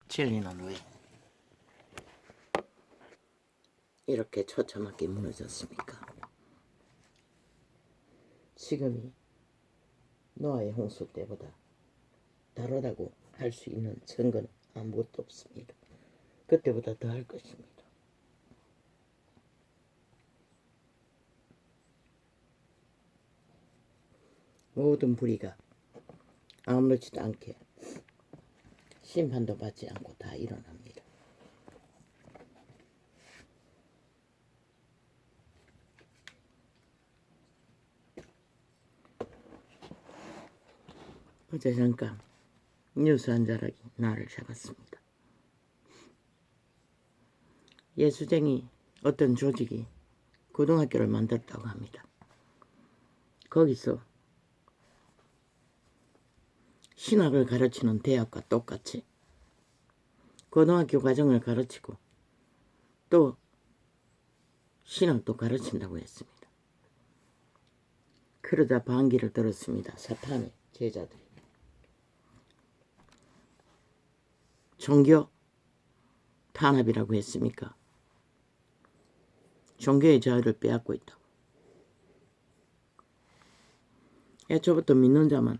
진리는 왜 이렇게 처참하게 무너졌습니까? 지금이 노아의 홍수 때보다 다르다고 할 수 있는 증거는 아무것도 없습니다. 그때보다 더 할 것입니다. 모든 불의가 아무렇지도 않게 심판도 받지 않고 다 일어납니다. 어제 잠깐 뉴스 한 자락이 나를 잡았습니다. 예수쟁이 어떤 조직이 고등학교를 만들었다고 합니다. 거기서 신학을 가르치는 대학과 똑같이 고등학교 과정을 가르치고 또 신학도 가르친다고 했습니다. 그러자 반기를 들었습니다. 사탄의 제자들이. 종교 탄압이라고 했습니까? 종교의 자유를 빼앗고 있다고. 애초부터 믿는 자만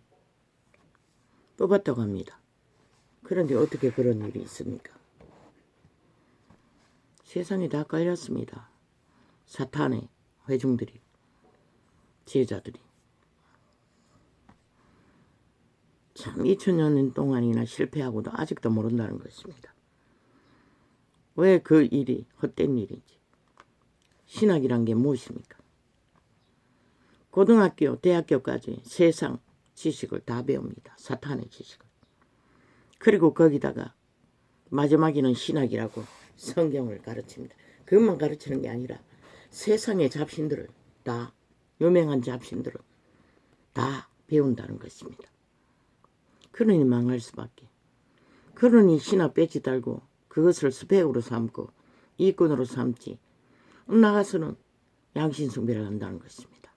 뽑았다고 합니다. 그런데 어떻게 그런 일이 있습니까? 세상이 다 깔렸습니다. 사탄의 회중들이, 제자들이. 참 2000년 동안이나 실패하고도 아직도 모른다는 것입니다. 왜 그 일이 헛된 일인지. 신학이란 게 무엇입니까? 고등학교, 대학교까지 세상 지식을 다 배웁니다. 사탄의 지식을. 그리고 거기다가 마지막에는 신학이라고 성경을 가르칩니다. 그것만 가르치는 게 아니라 세상의 잡신들을 다, 유명한 잡신들을 다 배운다는 것입니다. 그러니 망할 수밖에. 그러니 신학 배지 달고 그것을 스펙으로 삼고 이권으로 삼지 나가서는 양신 숭배를 한다는 것입니다.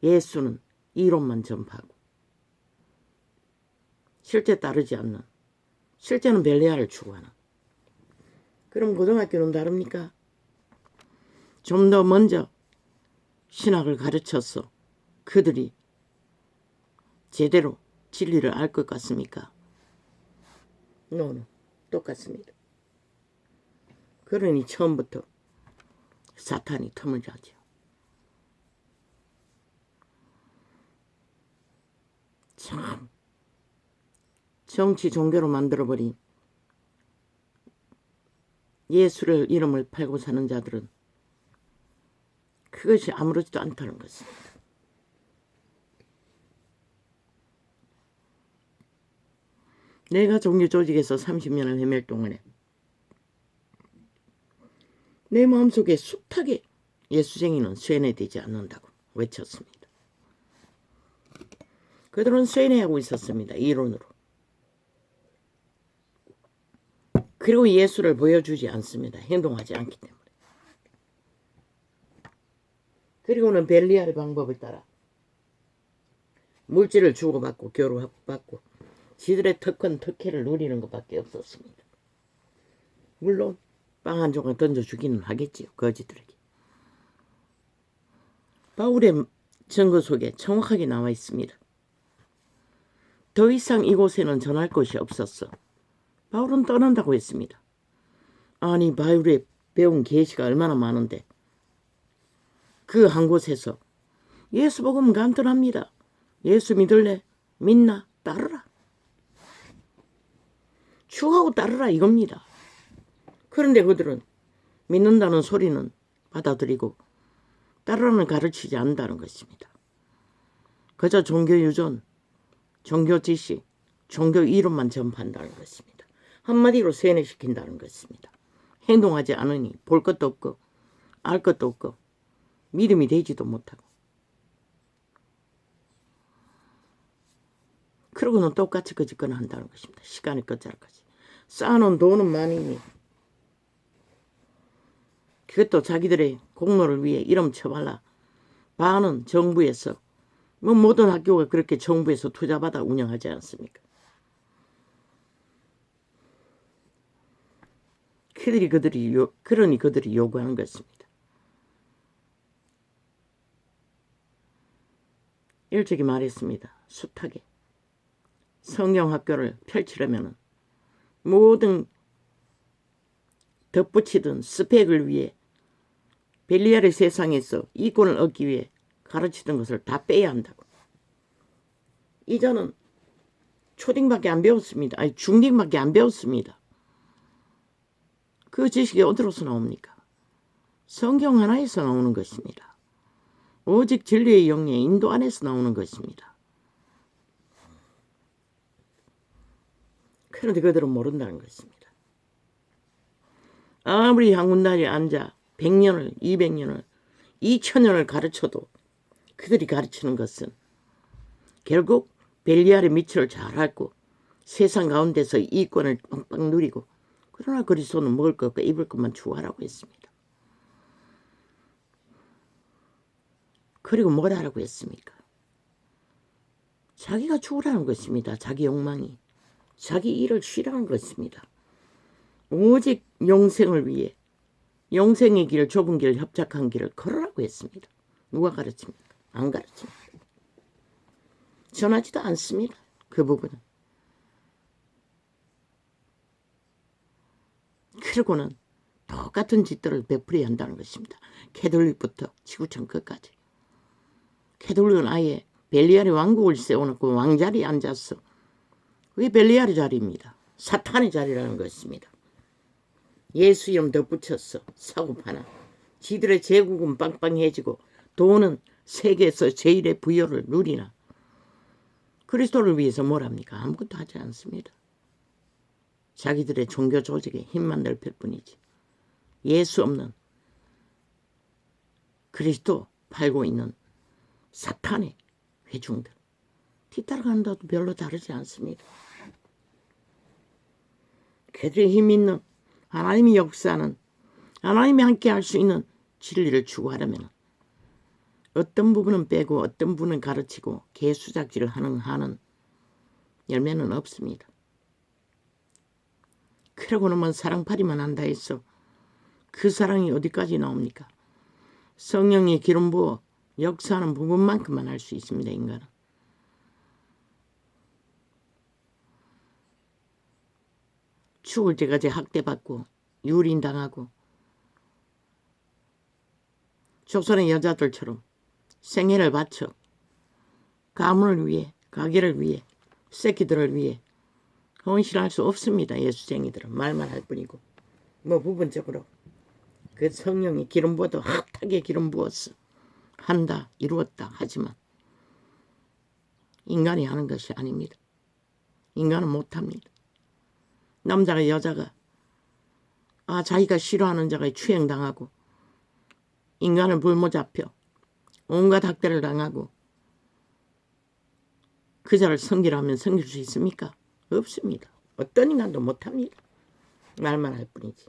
예수는 이론만 전파하고 실제 따르지 않는, 실제는 벨레아를 추구하는. 그럼 고등학교는 다릅니까? 좀 더 먼저 신학을 가르쳐서 그들이 제대로 진리를 알 것 같습니까? 똑같습니다. 그러니 처음부터 사탄이 틈을 자죠. 참 정치 종교로 만들어버린 예수를 이름을 팔고 사는 자들은 그것이 아무렇지도 않다는 것입니다. 내가 종교 조직에서 30년을 헤맬 동안에 내 마음속에 숱하게 예수쟁이는 쇠뇌되지 않는다고 외쳤습니다. 그들은 쇠뇌하고 있었습니다. 이론으로. 그리고 예수를 보여주지 않습니다. 행동하지 않기 때문에. 그리고는 벨리알 방법을 따라 물질을 주고받고 교류받고 지들의 특혜를 누리는 것밖에 없었습니다. 물론 빵 한 조각 던져주기는 하겠지요. 거지들에게. 바울의 증거 속에 정확하게 나와 있습니다. 더 이상 이곳에는 전할 것이 없었어. 바울은 떠난다고 했습니다. 아니 바울의 배운 계시가 얼마나 많은데 그 한 곳에서 예수 복음 간단합니다. 예수 믿을래? 믿나? 따르라. 추하고 따르라 이겁니다. 그런데 그들은 믿는다는 소리는 받아들이고 따르라는 가르치지 않는다는 것입니다. 그저 종교 유전, 종교 지식, 종교 이론만 전파한다는 것입니다. 한마디로 세뇌시킨다는 것입니다. 행동하지 않으니 볼 것도 없고 알 것도 없고 믿음이 되지도 못하고 그러고는 똑같이 거짓거나 한다는 것입니다. 시간이 끝자락까지. 쌓아놓은 돈은 많으니 그것도 자기들의 공로를 위해 이름 쳐발라 반은 정부에서 모든 학교가 그렇게 정부에서 투자받아 운영하지 않습니까? 그러니 그들이 요구하는 것입니다. 일찍이 말했습니다. 숱하게 성경학교를 펼치려면 모든 덧붙이던 스펙을 위해 벨리알의 세상에서 이권을 얻기 위해 가르치던 것을 다 빼야 한다고. 이자는 초딩밖에 안 배웠습니다. 아니 중딩밖에 안 배웠습니다. 그 지식이 어디로서 나옵니까? 성경 하나에서 나오는 것입니다. 오직 진리의 영의 인도 안에서 나오는 것입니다. 그런데 그들은 모른다는 것입니다. 아무리 한군단에 앉아 100년을, 200년을, 2000년을 가르쳐도 그들이 가르치는 것은 결국 벨리알의 미치를 잘 알고 세상 가운데서 이권을 빵빵 누리고 그러나 그리스도는 먹을 것과 입을 것만 추구하라고 했습니다. 그리고 뭘 하라고 했습니까? 자기가 죽으라는 것입니다. 자기 욕망이. 자기 일을 쉬라는 것입니다. 오직 영생을 위해 영생의 길, 좁은 길, 협착한 길을 걸으라고 했습니다. 누가 가르칩니까? 안 가르칩니다. 전하지도 않습니다. 그 부분은. 그러고는 똑같은 짓들을 베풀어야 한다는 것입니다. 캐톨릭부터 지구촌 끝까지. 캐톨릭은 아예 벨리알의 왕국을 세워놓고 왕자리에 앉았어. 그게 벨리알의 자리입니다. 사탄의 자리라는 것입니다. 예수 이름 덧붙였어. 사고파나. 지들의 제국은 빵빵해지고 돈은 세계에서 제일의 부여를 누리나. 그리스도를 위해서 뭘 합니까? 아무것도 하지 않습니다. 자기들의 종교 조직에 힘만 넓힐 뿐이지. 예수 없는 그리스도 팔고 있는 사탄의 회중들. 뒤따라간다도 별로 다르지 않습니다. 그들의 힘 있는 하나님이 역사하는 하나님이 함께 할 수 있는 진리를 추구하려면 어떤 부분은 빼고 어떤 부분은 가르치고 개수작질을 하는 한은 열매는 없습니다. 그러고는 뭐 사랑팔이만 한다 해서 그 사랑이 어디까지 나옵니까? 성령의 기름 부어 역사하는 부분만큼만 할 수 있습니다. 인간은. 죽을 때까지 학대받고 유린당하고 조선의 여자들처럼 생애를 바쳐 가문을 위해 가게를 위해 새끼들을 위해 헌신할 수 없습니다. 예수쟁이들은 말만 할 뿐이고 뭐 부분적으로 그 성령이 기름 부어도 핫하게 기름 부었어. 한다 이루었다 하지만 인간이 하는 것이 아닙니다. 인간은 못합니다. 남자가 여자가 자기가 싫어하는 자가 추행당하고 인간을 불모 잡혀 온갖 학대를 당하고 그 자를 섬기라면 섬길 수 있습니까? 없습니다. 어떤 인간도 못합니다. 말만 할 뿐이지.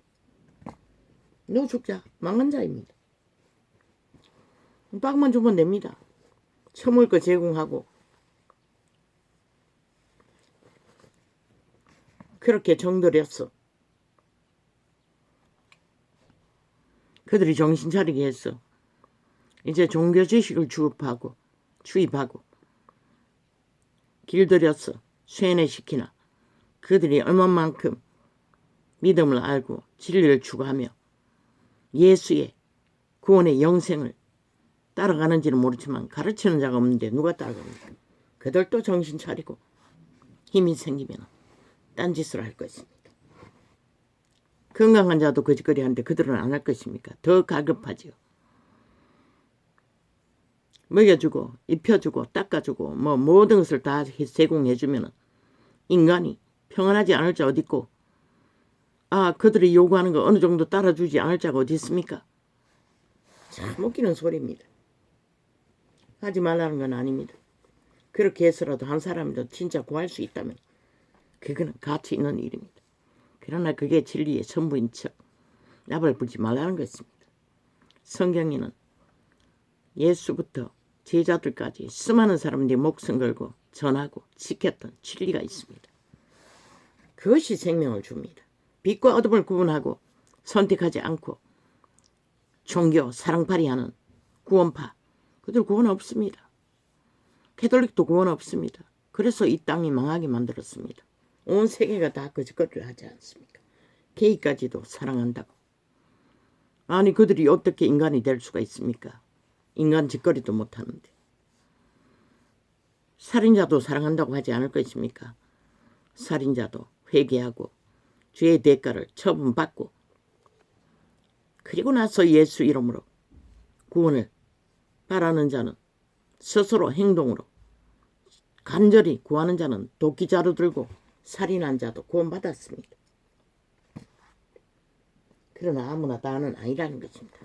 너 죽자 망한 자입니다. 빵만 주면 됩니다. 처먹을 거 제공하고 그렇게 정들였어. 그들이 정신 차리게 했어. 이제 종교 지식을 주입하고 길들였어. 쇠뇌시키나 그들이 얼마만큼 믿음을 알고 진리를 추구하며 예수의 구원의 영생을 따라가는지는 모르지만 가르치는 자가 없는데 누가 따라갑니까? 그들도 정신 차리고 힘이 생기면 딴짓을 할 것입니다. 건강한 자도 거짓거리 하는데 그들은 안 할 것입니까? 더 갈급하지요. 먹여주고 입혀주고 닦아주고 뭐 모든 것을 다 제공해주면 인간이 평안하지 않을 자 어디 있고 그들이 요구하는 거 어느 정도 따라주지 않을 자가 어디 있습니까? 참 웃기는 소리입니다. 하지 말라는 건 아닙니다. 그렇게 해서라도 한 사람이라도 진짜 구할 수 있다면 그거는 가치 있는 일입니다. 그러나 그게 진리의 전부인 척 납을 불지 말라는 것입니다. 성경에는 예수부터 제자들까지 수많은 사람들이 목숨 걸고 전하고 지켰던 진리가 있습니다. 그것이 생명을 줍니다. 빛과 어둠을 구분하고 선택하지 않고 종교 사랑팔이 하는 구원파, 그들 구원 없습니다. 캐톨릭도 구원 없습니다. 그래서 이 땅이 망하게 만들었습니다. 온 세계가 다 거짓거리를 하지 않습니까? 게이까지도 사랑한다고. 아니 그들이 어떻게 인간이 될 수가 있습니까? 인간 짓거리도 못하는데. 살인자도 사랑한다고 하지 않을 것입니까? 살인자도 회개하고 죄의 대가를 처분받고 그리고 나서 예수 이름으로 구원을 바라는 자는 스스로 행동으로 간절히 구하는 자는 도끼자루 들고 살인한 자도 구원받았습니다. 그러나 아무나 다는 아니라는 것입니다.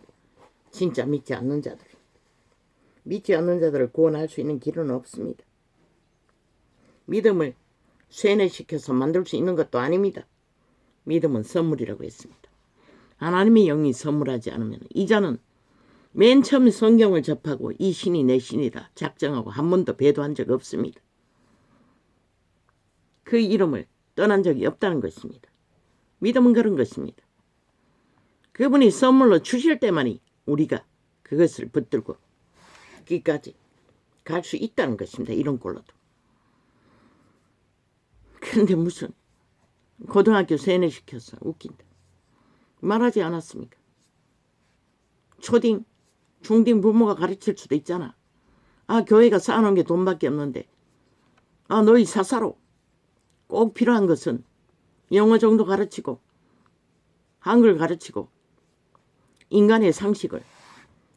진짜 믿지 않는 자들. 믿지 않는 자들을 구원할 수 있는 길은 없습니다. 믿음을 쇠뇌시켜서 만들 수 있는 것도 아닙니다. 믿음은 선물이라고 했습니다. 하나님의 영이 선물하지 않으면 이 자는 맨 처음 성경을 접하고 이 신이 내 신이다 작정하고 한 번도 배도한 적 없습니다. 그 이름을 떠난 적이 없다는 것입니다. 믿음은 그런 것입니다. 그분이 선물로 주실 때만이 우리가 그것을 붙들고 끝까지 갈 수 있다는 것입니다. 이런 꼴로도. 그런데 무슨 고등학교 세뇌시켜서 웃긴다. 말하지 않았습니까? 초딩, 중딩 부모가 가르칠 수도 있잖아. 아, 교회가 쌓아놓은 게 돈밖에 없는데 아, 너희 사사로 꼭 필요한 것은 영어 정도 가르치고 한글 가르치고 인간의 상식을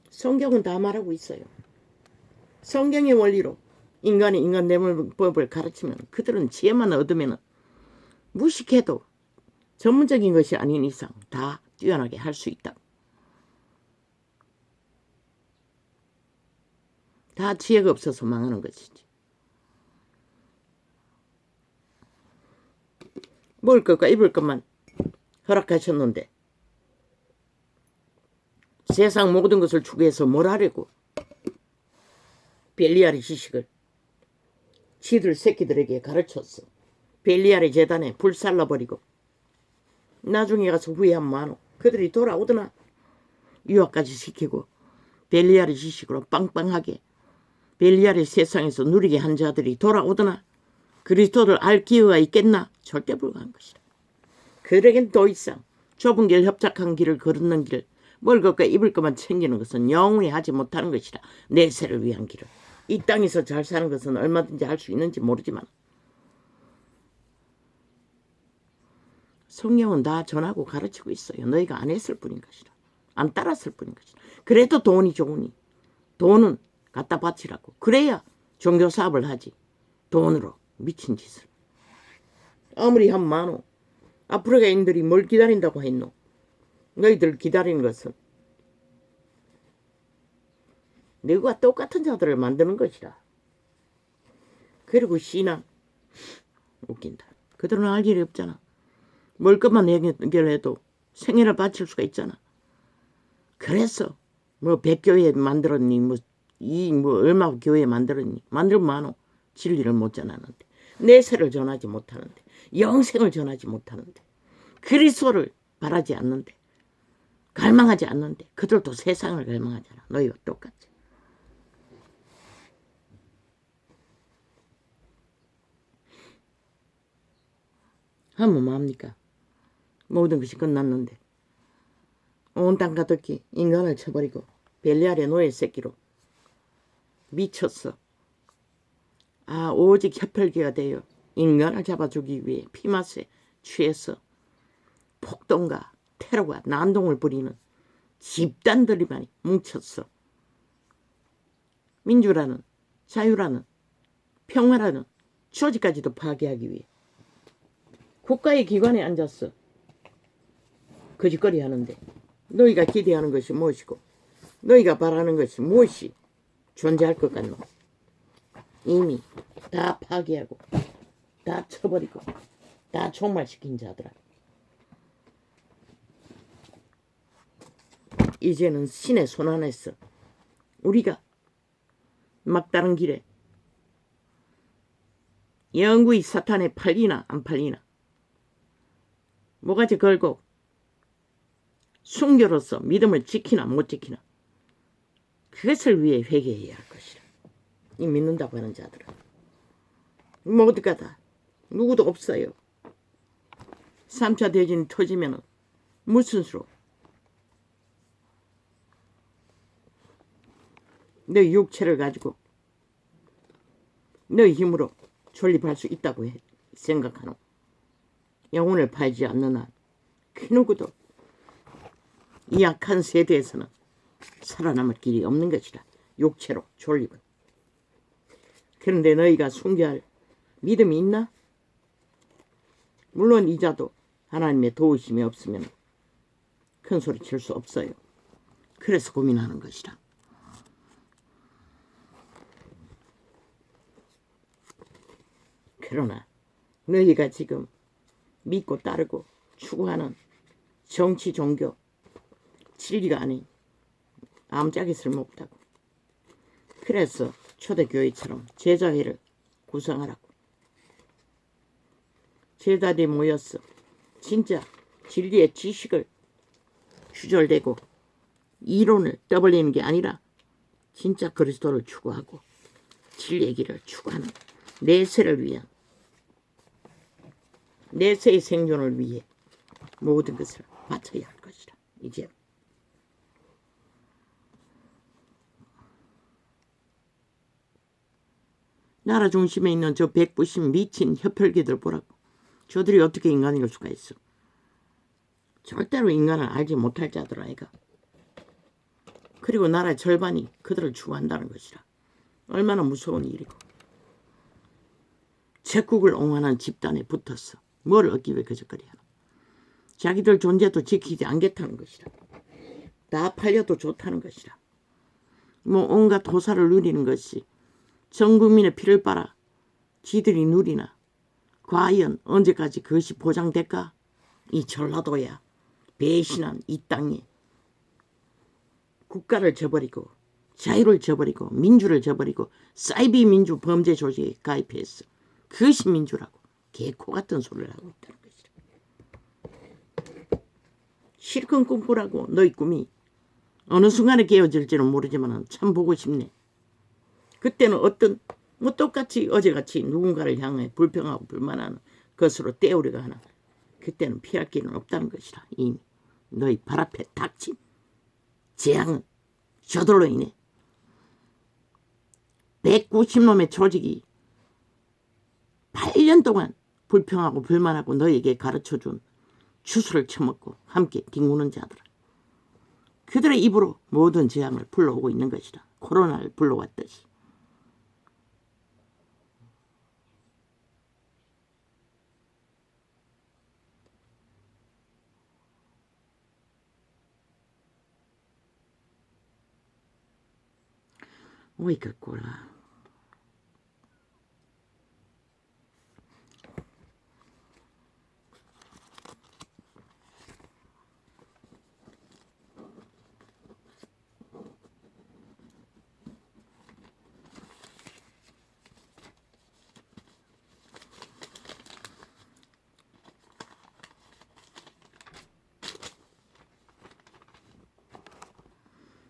성경은 다 말하고 있어요. 성경의 원리로 인간의 인간 내물법을 가르치면 그들은 지혜만 얻으면 무식해도 전문적인 것이 아닌 이상 다 뛰어나게 할 수 있다. 다 지혜가 없어서 망하는 것이지. 먹을 것과 입을 것만 허락하셨는데 세상 모든 것을 추구해서 뭘 하려고 벨리알의 지식을 지들 새끼들에게 가르쳤어. 벨리알의 재단에 불살라버리고 나중에 가서 후회하면 많어. 그들이 돌아오더나 유학까지 시키고 벨리알의 지식으로 빵빵하게 벨리알의 세상에서 누리게 한 자들이 돌아오더나 그리스도를 알 기회가 있겠나? 절대 불가한 것이다. 그들에겐 더 이상 좁은 길 협착한 길을 걸는 길 먹을 것과 입을 것만 챙기는 것은 영원히 하지 못하는 것이다. 내세를 위한 길을. 이 땅에서 잘 사는 것은 얼마든지 할 수 있는지 모르지만 성경은 다 전하고 가르치고 있어요. 너희가 안 했을 뿐인 것이다. 안 따랐을 뿐인 것이다. 그래도 돈이 좋으니 돈은 갖다 바치라고. 그래야 종교사업을 하지. 돈으로 미친 짓을. 아무리 한 많어. 아프리카인들이 뭘 기다린다고 했노? 너희들 기다리는 것은 너희와 똑같은 자들을 만드는 것이다. 그리고 신앙. 웃긴다. 그들은 알 일이 없잖아. 먹을 것만 해결해도 생애를 바칠 수가 있잖아. 그래서 뭐 100교회 만들었니 뭐 얼마 교회 만들었니 만들면 많어. 진리를 못 전하는데 내세를 전하지 못하는데 영생을 전하지 못하는데 그리스도를 바라지 않는데 갈망하지 않는데 그들도 세상을 갈망하잖아. 너희와 똑같이. 하면 뭐합니까? 모든 것이 끝났는데 온 땅 가득히 인간을 쳐버리고 벨리알의 노예 새끼로 미쳤어. 아, 오직 혈혈기가 되어 인간을 잡아주기 위해 피맛에 취해서 폭동과 테러와 난동을 부리는 집단들이만 뭉쳤어. 민주라는 자유라는 평화라는 조직까지도 파괴하기 위해 국가의 기관에 앉았어. 거짓거리 하는데 너희가 기대하는 것이 무엇이고 너희가 바라는 것이 무엇이 존재할 것 같노? 이미 다 파괴하고 다 쳐버리고 다 총말시킨 자들아. 이제는 신의 손안에서 우리가 막다른 길에 영구히 사탄에 팔리나 안 팔리나 모가지 걸고 순교로서 믿음을 지키나 못 지키나 그것을 위해 회개해야 할 것이라. 이 믿는다고 하는 자들은 모두가 다 누구도 없어요. 3차 대전이 터지면 무슨 수로 너희 육체를 가지고 너희 힘으로 존립할 수 있다고 생각하노? 영혼을 팔지 않는 한 그 누구도 이 약한 세대에서는 살아남을 길이 없는 것이라. 육체로 존립은. 그런데 너희가 순교할 믿음이 있나? 물론 이자도 하나님의 도우심이 없으면 큰 소리 칠 수 없어요. 그래서 고민하는 것이라. 그러나 너희가 지금 믿고 따르고 추구하는 정치, 종교, 진리가 아닌 암짝이 쓸모없다고. 그래서 초대교회처럼 제자회를 구성하라고. 제자들이 모여서 진짜 진리의 지식을 추절되고 이론을 떠벌리는 게 아니라 진짜 그리스도를 추구하고 진리의 길을 추구하는 내세를 위한, 내세의 생존을 위해 모든 것을 바쳐야 할 것이라. 이제 나라 중심에 있는 저 190 미친 협혈귀들 보라고. 저들이 어떻게 인간일 수가 있어. 절대로 인간을 알지 못할 자들 아이가. 그리고 나라의 절반이 그들을 추구한다는 것이라. 얼마나 무서운 일이고. 제국을 옹호하는 집단에 붙었어. 뭘 얻기 위해 그저거리 하나. 자기들 존재도 지키지 않겠다는 것이라. 다 팔려도 좋다는 것이라. 뭐 온갖 호사를 누리는 것이 전 국민의 피를 빨아 지들이 누리나. 과연 언제까지 그것이 보장될까? 이 전라도야 배신한 이 땅에 국가를 저버리고 자유를 저버리고 민주를 저버리고 사이비 민주 범죄 조직에 가입했어. 그것이 민주라고 개코 같은 소리를 하고 있다는 것이라. 실컷 꿈꾸라고. 너희 꿈이 어느 순간에 깨어질지는 모르지만 참 보고 싶네. 그때는 어떤 뭐 똑같이 어제같이 누군가를 향해 불평하고 불만하는 것으로 때우려가 하나. 그때는 피할 길은 없다는 것이라. 이미 너희 발 앞에 닥친 재앙은 저들로 인해 190놈의 조직이 8년 동안 불평하고 불만하고 너에게 가르쳐준 주술을 처먹고 함께 뒹구는 자들. 그들의 입으로 모든 재앙을 불러오고 있는 것이라. 코로나를 불러왔듯이. 어이가 꼴아.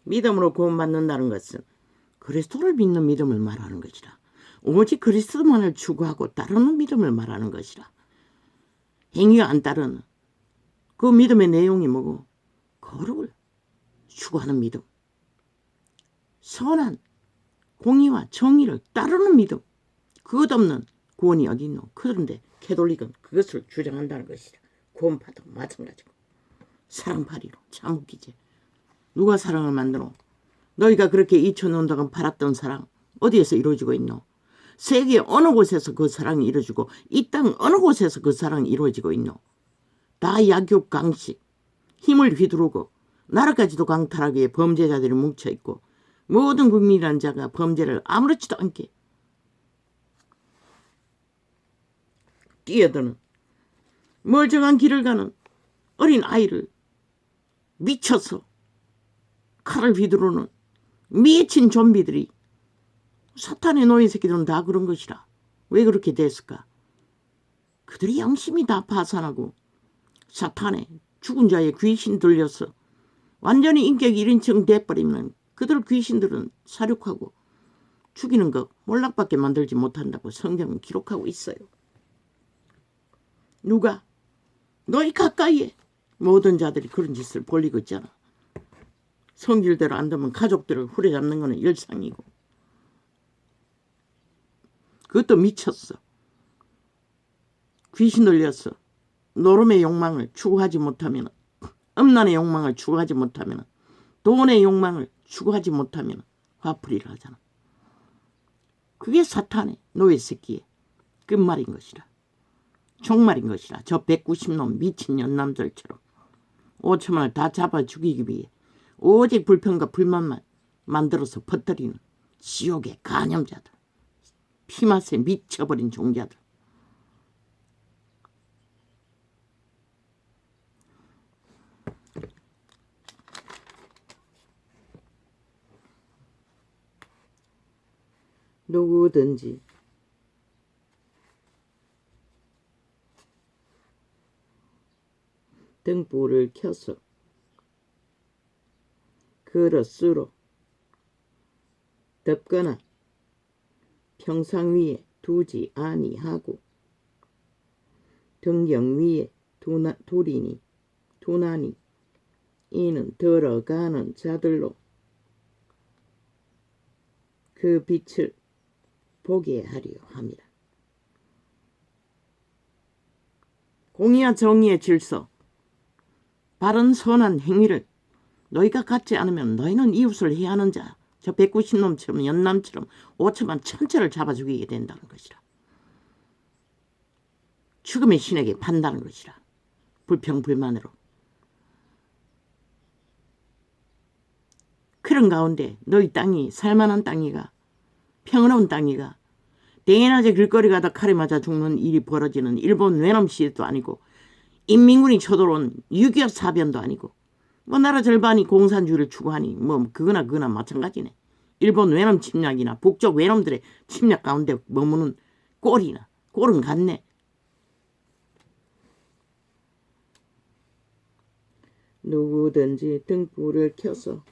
믿음으로 구원받는다는 것은 그리스도를 믿는 믿음을 말하는 것이라. 오직 그리스도만을 추구하고 따르는 믿음을 말하는 것이라. 행위가 안 따르는 그 믿음의 내용이 뭐고? 거룩을 추구하는 믿음, 선한 공의와 정의를 따르는 믿음. 그것 없는 구원이 어디 있노? 그런데 캐톨릭은 그것을 주장한다는 것이라. 구원파도 마찬가지고. 사랑팔이로 참 웃기지. 누가 사랑을 만들어? 너희가 그렇게 2000년 동안 팔았던 사랑 어디에서 이루어지고 있노? 세계 어느 곳에서 그 사랑이 이루어지고 이 땅 어느 곳에서 그 사랑이 이루어지고 있노? 다 약육 강식, 힘을 휘두르고 나라까지도 강탈하기 위해 범죄자들이 뭉쳐있고 모든 국민이라는 자가 범죄를 아무렇지도 않게 뛰어드는 멀쩡한 길을 가는 어린 아이를 미쳐서 칼을 휘두르는 미친 좀비들이 사탄의 노예 새끼들은 다 그런 것이라. 왜 그렇게 됐을까? 그들이 양심이 다 파산하고 사탄의 죽은 자의 귀신 들려서 완전히 인격 1인칭 돼버리면 그들 귀신들은 사륙하고 죽이는 거 몰락밖에 만들지 못한다고 성경은 기록하고 있어요. 누가? 너희 가까이에 모든 자들이 그런 짓을 벌이고 있잖아. 성질대로 안 되면 가족들을 후려잡는 거는 일상이고. 그것도 미쳤어. 귀신 들려서 노름의 욕망을 추구하지 못하면, 음란의 욕망을 추구하지 못하면, 돈의 욕망을 추구하지 못하면 화풀이를 하잖아. 그게 사탄의 노예 새끼의 끝말인 것이라. 종말인 것이라. 저 190놈 미친 연남들처럼 5천만을 다 잡아 죽이기 위해 오직 불평과 불만만 만들어서 퍼뜨리는 지옥의 간염자들. 피맛에 미쳐버린 종자들. 누구든지 등불을 켜서 그릇으로 덮거나 평상 위에 두지 아니하고 등경 위에 두나니 이는 들어가는 자들로 그 빛을 보게 하려 합니다. 공의와 정의의 질서, 바른 선한 행위를 너희가 갖지 않으면 너희는 이웃을 해하는 자, 저 190놈처럼 연남처럼 5천만 천체를 잡아 죽이게 된다는 것이라. 죽음의 신에게 판다는 것이라. 불평불만으로. 그런 가운데 너희 땅이 살만한 땅이가, 평화로운 땅이가, 대낮에 길거리 가다 칼에 맞아 죽는 일이 벌어지는 일본 외놈 시대도 아니고 인민군이 쳐들어온 6.25 사변도 아니고 뭐 나라 절반이 공산주의를 추구하니 뭐 그거나 마찬가지네. 일본 외놈 침략이나 북쪽 외놈들의 침략 가운데 머무는 꼴은 같네. 누구든지 등불을 켜서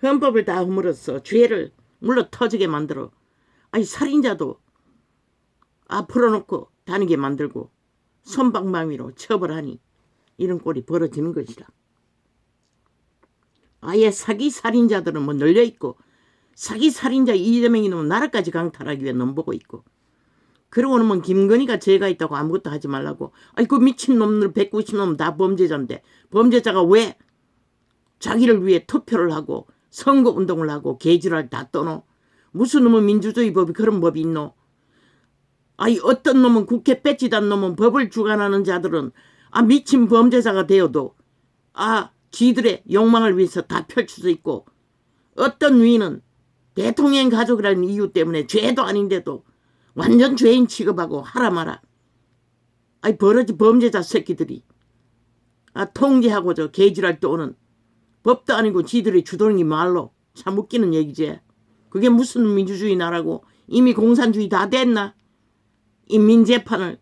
헌법을 다 허물어서 죄를 물러 터지게 만들어 살인자도 풀어놓고 다니게 만들고 손방망이로 처벌하니 이런 꼴이 벌어지는 것이라. 아예 사기 살인자들은 뭐 널려있고 사기 살인자 이재명이 놈은 나라까지 강탈하기 위해 넘보고 있고, 그러고 나면 김건희가 죄가 있다고 아무것도 하지 말라고. 그 미친놈들 190놈 다 범죄자인데 범죄자가 왜 자기를 위해 투표를 하고 선거운동을 하고 개지랄 다 떠노? 무슨 놈은 민주주의 법이 그런 법이 있노? 어떤 놈은 국회 배지단 놈은 법을 주관하는 자들은 미친 범죄자가 되어도 지들의 욕망을 위해서 다 펼칠 수 있고, 어떤 위는 대통령 가족이라는 이유 때문에 죄도 아닌데도 완전 죄인 취급하고 하라 마라. 버러지 범죄자 새끼들이 통제하고 저 개지랄 떠오는 법도 아니고 지들이 주도는 말로 참 웃기는 얘기지. 그게 무슨 민주주의 나라고. 이미 공산주의 다 됐나? 인민재판을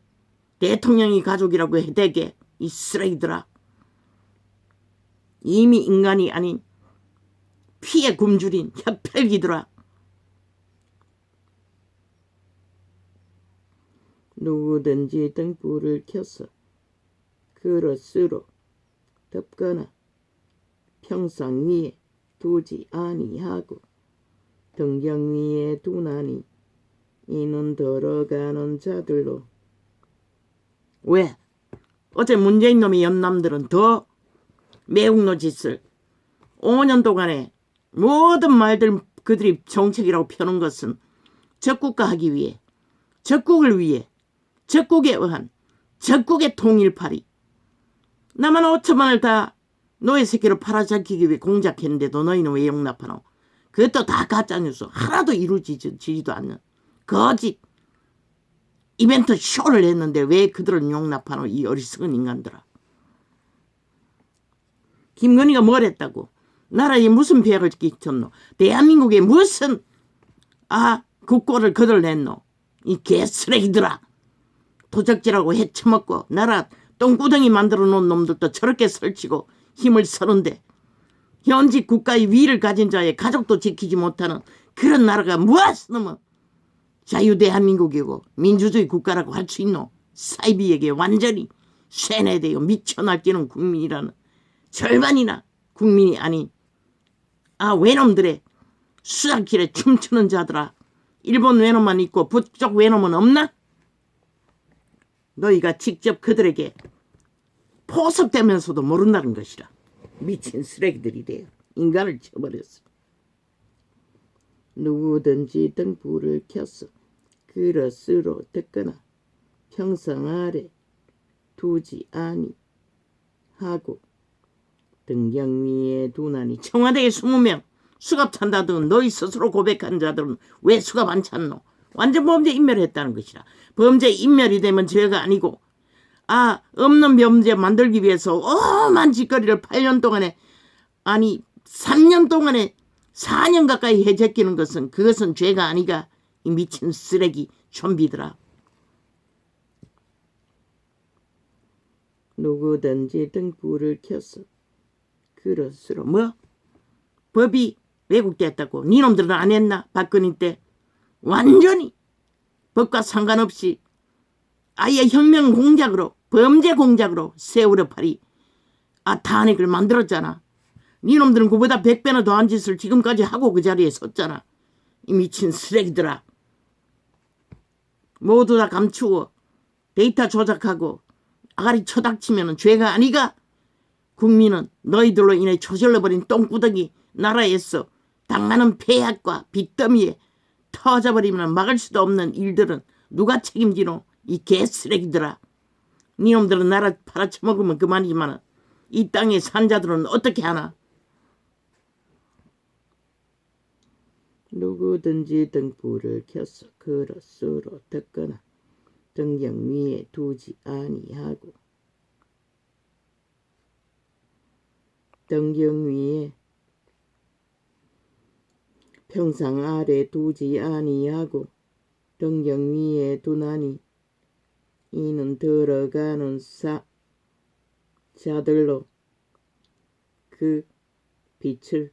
대통령이 가족이라고 해대게 이 쓰레기들아. 이미 인간이 아닌 피에 굶주린 혈필기들아. 누구든지 등불을 켜서 그릇으로 덮거나 평상 위에 두지 아니하고 등경 위에 두나니 이는 들어가는 자들로. 왜? 어제 문재인 놈의 연남들은 더 매국노 짓을 5년 동안에 모든 말들 그들이 정책이라고 펴는 것은 적국화하기 위해, 적국을 위해, 적국에 의한 적국의 통일팔이. 나만 5천만을 다 노예 새끼로 팔아잡히기 위해 공작했는데도 너희는 왜 용납하노? 그것도 다 가짜뉴스. 하나도 이루어지지도 않는 거짓 이벤트 쇼를 했는데 왜 그들은 용납하노? 이 어리석은 인간들아. 김건희가 뭘 했다고? 나라에 무슨 배약을 끼쳤노? 대한민국에 무슨 국고를 거들냈노? 이 개쓰레기들아. 도적질하고 해쳐먹고 나라 똥구덩이 만들어 놓은 놈들도 저렇게 설치고 힘을 쓰는데 현직 국가의 위를 가진 자의 가족도 지키지 못하는 그런 나라가 무엇이노 자유대한민국이고 민주주의 국가라고 할 수 있노? 사이비에게 완전히 쇠뇌되어 미쳐 날뛰는 국민이라는 절반이나 국민이 아닌 외놈들의 수장길에 춤추는 자들아. 일본 외놈만 있고 북쪽 외놈은 없나? 너희가 직접 그들에게 포섭되면서도 모른다는 것이라. 미친 쓰레기들이 돼요. 인간을 쳐버렸어. 누구든지 등불을 켜서 그릇으로 듣거나 평상 아래 두지 아니하고 등경 위에 두나니. 청와대에 20명 수갑 찬다던 너희 스스로 고백한 자들은 왜 수갑 안 찼노? 완전 범죄 인멸했다는 것이라. 범죄 인멸이 되면 죄가 아니고 없는 범죄 만들기 위해서 엄한 짓거리를 8년 동안에 3년 동안에 4년 가까이 해제끼는 것은 그것은 죄가 아니가. 이 미친 쓰레기 좀비들아. 누구든지 등불을 켜서 그릇으로 법이 왜곡됐다고 니놈들은 안 했나? 박근혜 때 완전히 법과 상관없이 아예 혁명 공작으로 범죄 공작으로 세월호 팔이 탄핵을 만들었잖아. 니놈들은 그보다 100배나 더한 짓을 지금까지 하고 그 자리에 섰잖아. 이 미친 쓰레기들아. 모두 다 감추고 데이터 조작하고 아가리 쳐닥치면 죄가 아니가. 국민은 너희들로 인해 조질러버린 똥구덩이 나라에서 당하는 폐악과 빚더미에 터져버리면 막을 수도 없는 일들은 누가 책임지노? 이 개쓰레기들아. 니놈들은 나라 팔아쳐먹으면 그만이지만 이 땅의 산자들은 어떻게 하나? 누구든지 등불을 켜서 그릇으로 듣거나 등경 위에 두지 아니하고 등경 위에 평상 아래 두지 아니하고 등경 위에 두나니 이는 들어가는 자들로 그 빛을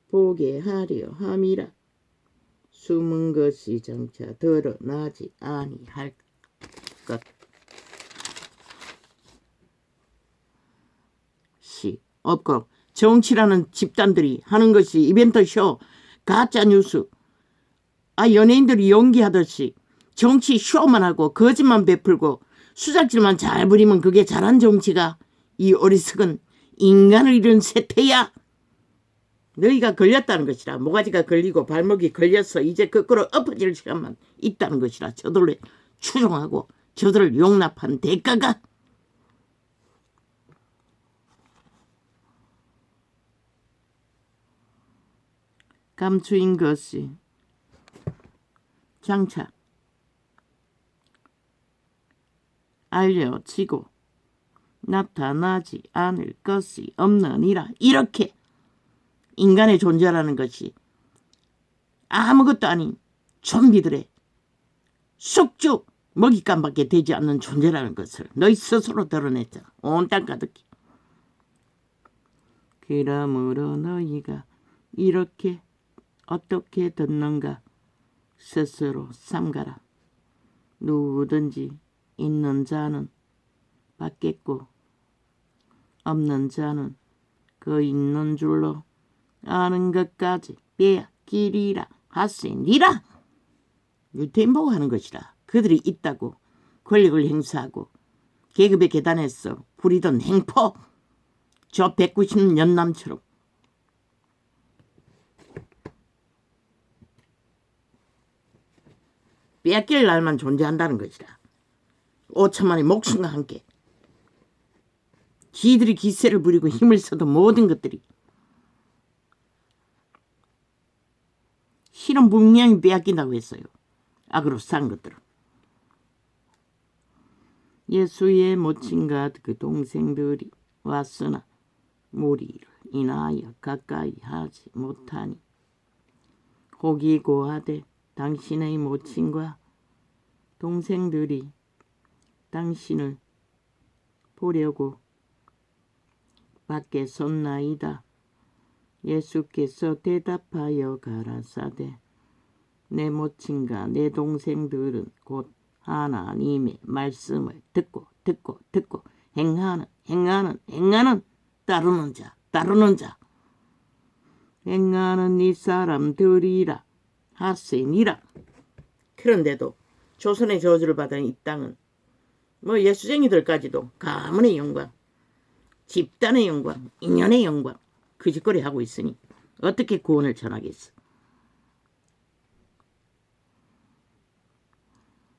보게 하려 함이라. 숨은 것이 장차 드러나지 아니할 것이 없고 정치라는 집단들이 하는 것이 이벤트 쇼, 가짜 뉴스, 연예인들이 연기하듯이 정치 쇼만 하고 거짓만 베풀고 수작질만 잘 부리면 그게 잘한 정치가? 이 어리석은 인간을 잃은 세태야. 너희가 걸렸다는 것이라. 모가지가 걸리고 발목이 걸려서 이제 거꾸로 엎어질 시간만 있다는 것이라. 저들을 추종하고 저들을 용납한 대가가 감추인 것이 장차 알려지고 나타나지 않을 것이 없느니라. 이렇게 인간의 존재라는 것이 아무것도 아닌 좀비들의 숙주 먹잇감밖에 되지 않는 존재라는 것을 너희 스스로 드러냈잖아. 온 땅 가득히. 그러므로 너희가 이렇게 어떻게 듣는가 스스로 삼가라. 누구든지 있는 자는 받겠고 없는 자는 그 있는 줄로 아는 것까지 빼앗기리라 하시니라. 유태인 보고 하는 것이라. 그들이 있다고 권력을 행사하고 계급의 계단에서 부리던 행포, 저 190년 남처럼 빼앗길 날만 존재한다는 것이라. 5천만의 목숨과 함께 지들이 기세를 부리고 힘을 써도 모든 것들이 실은 분명히 빼앗긴다고 했어요. 악으로 산 것들은. 예수의 모친과 그 동생들이 왔으나 무리를 인하여 가까이 하지 못하니 혹이 고하되 당신의 모친과 동생들이 당신을 보려고 밖에 섰나이다. 예수께서 대답하여 가라사대 내 모친과 내 동생들은 곧 하나님의 말씀을 듣고 행하는 따르는 자 행하는 이 사람들이라 하시니라. 그런데도 조선의 저주를 받은 이 땅은 뭐 예수쟁이들까지도 가문의 영광, 집단의 영광, 인연의 영광 그 짓거리 하고 있으니 어떻게 구원을 전하겠어.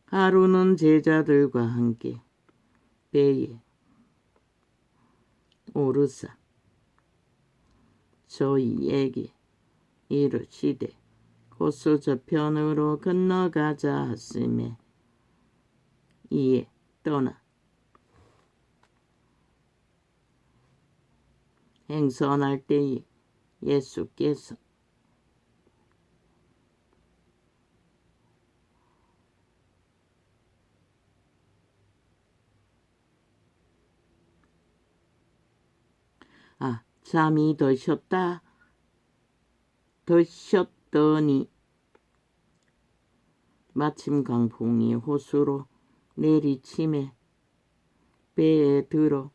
하루는 제자들과 함께 배에 오르사 저희에게 이르시되 호수 저편으로 건너가자 하시매 이에 떠나 행선할 때에 예수께서 잠이 드셨더니 마침 강풍이 호수로 내리침에 배에 들어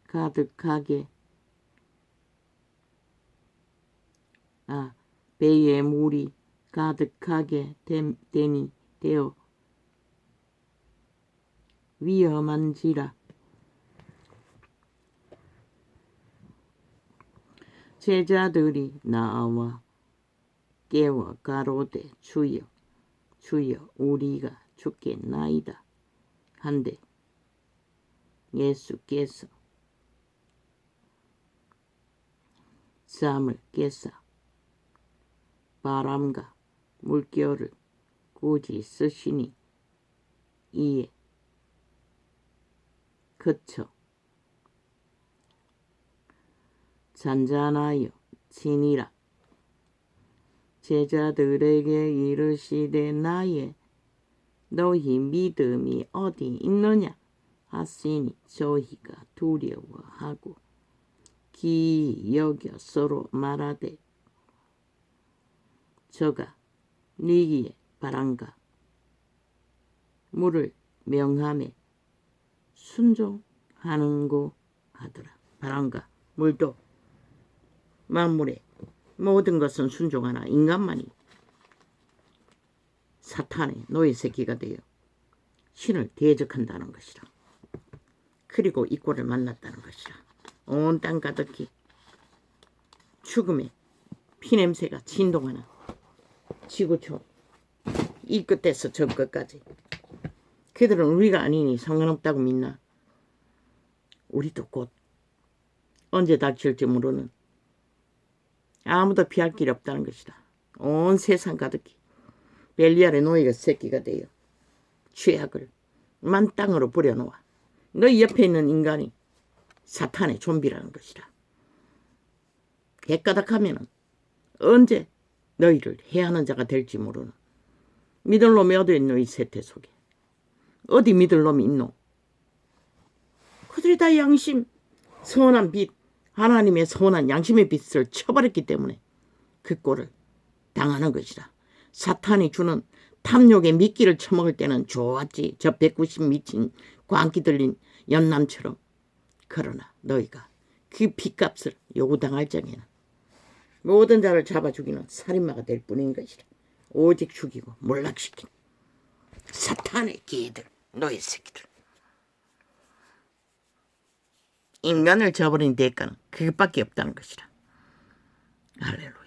가득하게 배에 물이 가득하게 되어 위험한지라. 제자들이 나와 깨워 가로되 주여 우리가 죽겠나이다 한데 예수께서 잠을 깨사 바람과 물결을 굳이 쓰시니 이에 그쳐 잔잔하여 지니라. 제자들에게 이르시되 나의 너희 믿음이 어디 있느냐 하시니 저희가 두려워하고 기이 여겨 서로 말하되 저가 니기의 바람과 물을 명함에 순종하는고 하더라. 바람과 물도 만물의 모든 것은 순종하나 인간만이 사탄의 노예 새끼가 되어 신을 대적한다는 것이라. 그리고 이 꼴을 만났다는 것이라. 온 땅 가득히 죽음의 피냄새가 진동하는 지구촌 이 끝에서 저 끝까지. 그들은 우리가 아니니 상관없다고 믿나? 우리도 곧 언제 닥칠지 모르는 아무도 피할 길이 없다는 것이다. 온 세상 가득히 벨리알의 노예가 새끼가 되어 죄악을 만땅으로 뿌려놓아 너희 옆에 있는 인간이 사탄의 좀비라는 것이다. 개가닥하면 언제 너희를 해하는 자가 될지 모르는 믿을 놈이 어디 있노 이 세태 속에. 어디 믿을 놈이 있노. 그들이 다 양심 선한 빛 하나님의 선한 양심의 빛을 쳐버렸기 때문에 그 꼴을 당하는 것이다. 사탄이 주는 탐욕의 미끼를 처먹을 때는 좋았지. 저 190 미친 광기 들린 연남처럼. 그러나 너희가 그 핏값을 요구당할 적에는 모든 자를 잡아 죽이는 살인마가 될 뿐인 것이라. 오직 죽이고 몰락시킨 사탄의 개들 너희 새끼들. 인간을 저버린 대가는 그것밖에 없다는 것이라. 할렐루야.